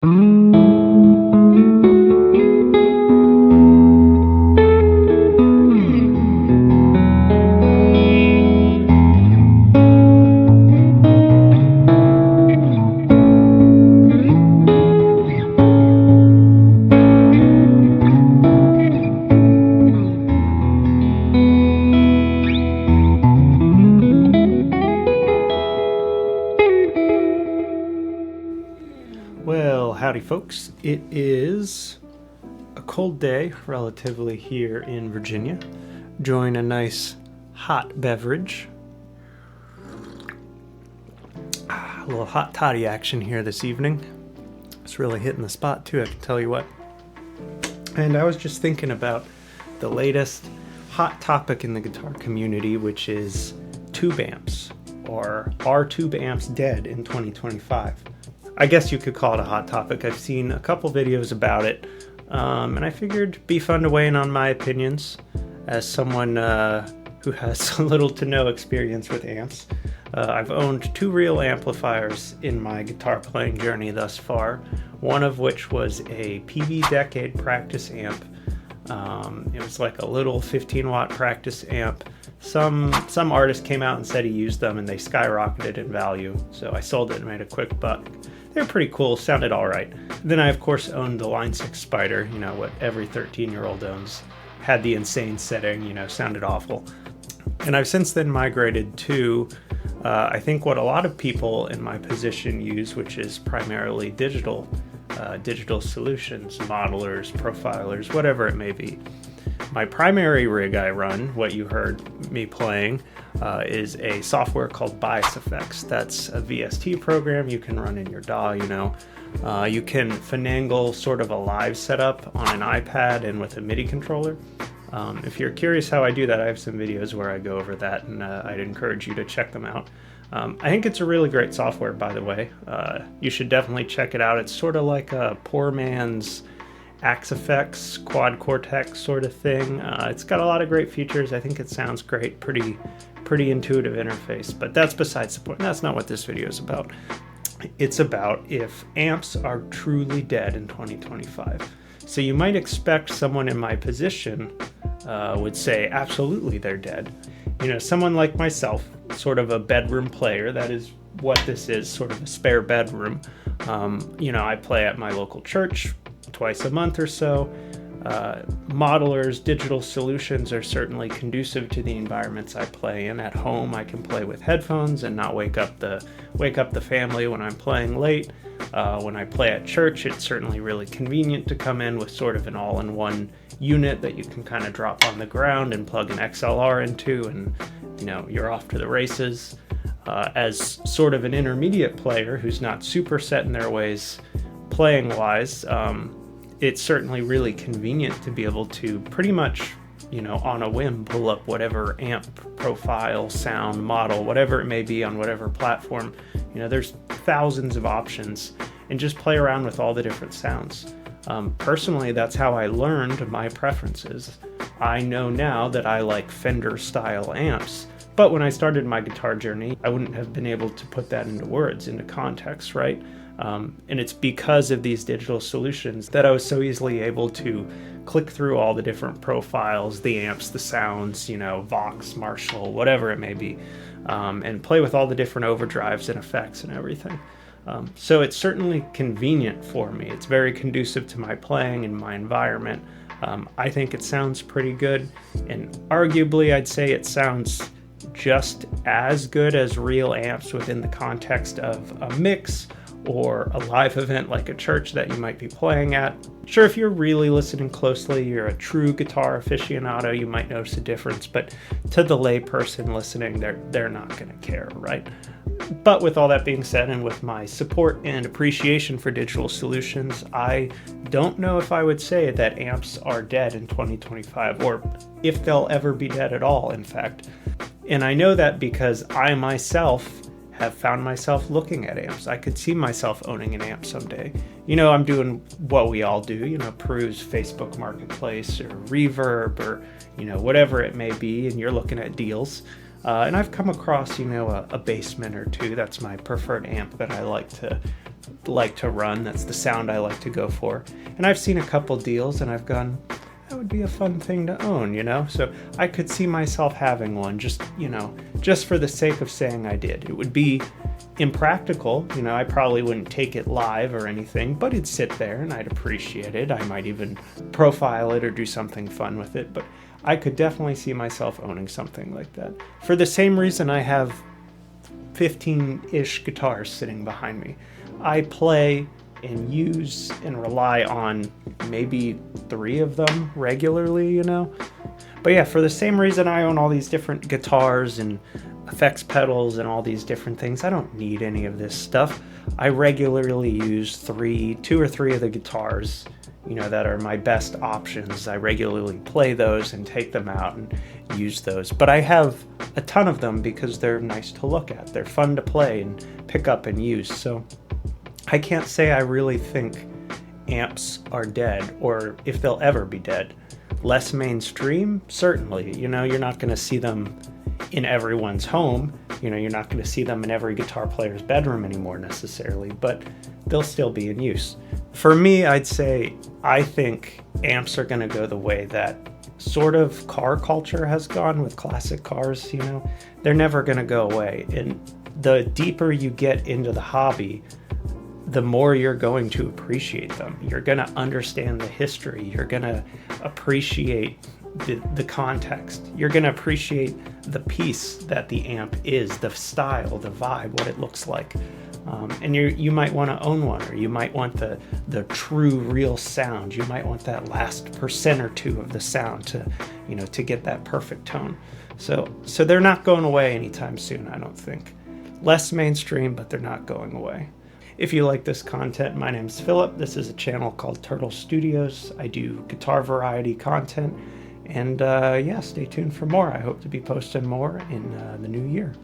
Well, howdy folks. It is a cold day, relatively, here in Virginia. Enjoying a nice hot beverage. A little hot toddy action here this evening. It's really hitting the spot too, I can tell you what. And I was just thinking about the latest hot topic in the guitar community, which is tube amps, or are tube amps dead in 2025? I guess you could call it a hot topic. I've seen a couple videos about it, and I figured it'd be fun to weigh in on my opinions as someone who has little to no experience with amps. I've owned two real amplifiers in my guitar playing journey thus far, one of which was a PV Decade practice amp. It was like a little 15-watt practice amp. Some artist came out and said he used them and they skyrocketed in value, so I sold it and made a quick buck. They're pretty cool, sounded all right. Then I, of course, owned the Line 6 Spider, you know, what every 13-year-old owns. Had the insane setting, you know, sounded awful. And I've since then migrated to, I think, what a lot of people in my position use, which is primarily digital solutions, modelers, profilers, whatever it may be. My primary rig I run, what you heard me playing, is a software called Bias Effects. That's a VST program you can run in your DAW, you know. You can finagle sort of a live setup on an iPad and with a MIDI controller. If you're curious how I do that, I have some videos where I go over that, and I'd encourage you to check them out. I think it's a really great software, by the way. You should definitely check it out. It's sort of like a poor man's Axe-Fx, Quad Cortex sort of thing. It's got a lot of great features. I think it sounds great, pretty intuitive interface, but that's besides the point. That's not what this video is about. It's about if amps are truly dead in 2025. So you might expect someone in my position would say, absolutely, they're dead. You know, someone like myself, sort of a bedroom player, that is what this is, sort of a spare bedroom. You know, I play at my local church twice a month or so. Modelers, digital solutions are certainly conducive to the environments I play in. At home, I can play with headphones and not wake up the family when I'm playing late. When I play at church, it's certainly really convenient to come in with sort of an all-in-one unit that you can kind of drop on the ground and plug an XLR into, and you know, you're off to the races. As sort of an intermediate player who's not super set in their ways playing-wise, it's certainly really convenient to be able to pretty much, you know, on a whim, pull up whatever amp profile, sound, model, whatever it may be on whatever platform. You know, there's thousands of options, and just play around with all the different sounds. Personally, that's how I learned my preferences. I know now that I like Fender-style amps, but when I started my guitar journey, I wouldn't have been able to put that into words, into context, right? And it's because of these digital solutions that I was so easily able to click through all the different profiles, the amps, the sounds, you know, Vox, Marshall, whatever it may be, and play with all the different overdrives and effects and everything. So it's certainly convenient for me. It's very conducive to my playing and my environment. I think it sounds pretty good, and arguably I'd say it sounds just as good as real amps within the context of a mix or a live event like a church that you might be playing at. Sure, if you're really listening closely, you're a true guitar aficionado, you might notice a difference, but to the lay person listening, they're not going to care, right? But with all that being said, and with my support and appreciation for digital solutions, I don't know if I would say that amps are dead in 2025, or if they'll ever be dead at all, in fact. And I know that because I myself have found myself looking at amps. I could see myself owning an amp someday. You know, I'm doing what we all do, you know, peruse Facebook Marketplace or Reverb or, you know, whatever it may be, and you're looking at deals. And I've come across, you know, a Bassman or two. That's my preferred amp that I like to like to run. That's the sound I like to go for. And I've seen a couple deals and I've gone, that would be a fun thing to own, you know? So I could see myself having one just, you know, just for the sake of saying I did. It would be impractical, you know, I probably wouldn't take it live or anything, but it'd sit there and I'd appreciate it. I might even profile it or do something fun with it, but I could definitely see myself owning something like that. For the same reason I have 15-ish guitars sitting behind me. I play and use and rely on maybe 3 of them regularly, you know? But yeah, for the same reason I own all these different guitars and effects pedals and all these different things, I don't need any of this stuff. I regularly use 2 or 3 of the guitars, you know, that are my best options. I regularly play those and take them out and use those. But I have a ton of them because they're nice to look at. They're fun to play and pick up and use. So I can't say I really think amps are dead, or if they'll ever be dead. Less mainstream, certainly. You know, you're not going to see them in everyone's home. You know, you're not going to see them in every guitar player's bedroom anymore necessarily, but they'll still be in use. For me, I'd say I think amps are going to go the way that sort of car culture has gone with classic cars, you know. They're never going to go away. And the deeper you get into the hobby, the more you're going to appreciate them. You're going to understand the history. You're going to appreciate the context. You're going to appreciate the piece that the amp is, the style, the vibe, what it looks like. And you might want to own one, or you might want the true, real sound. You might want that last % or 2 of the sound to, you know, to get that perfect tone. So they're not going away anytime soon, I don't think. Less mainstream, but they're not going away. If you like this content, my name's Philip. This is a channel called Turtle Studios. I do guitar variety content. And yeah, stay tuned for more. I hope to be posting more in the new year.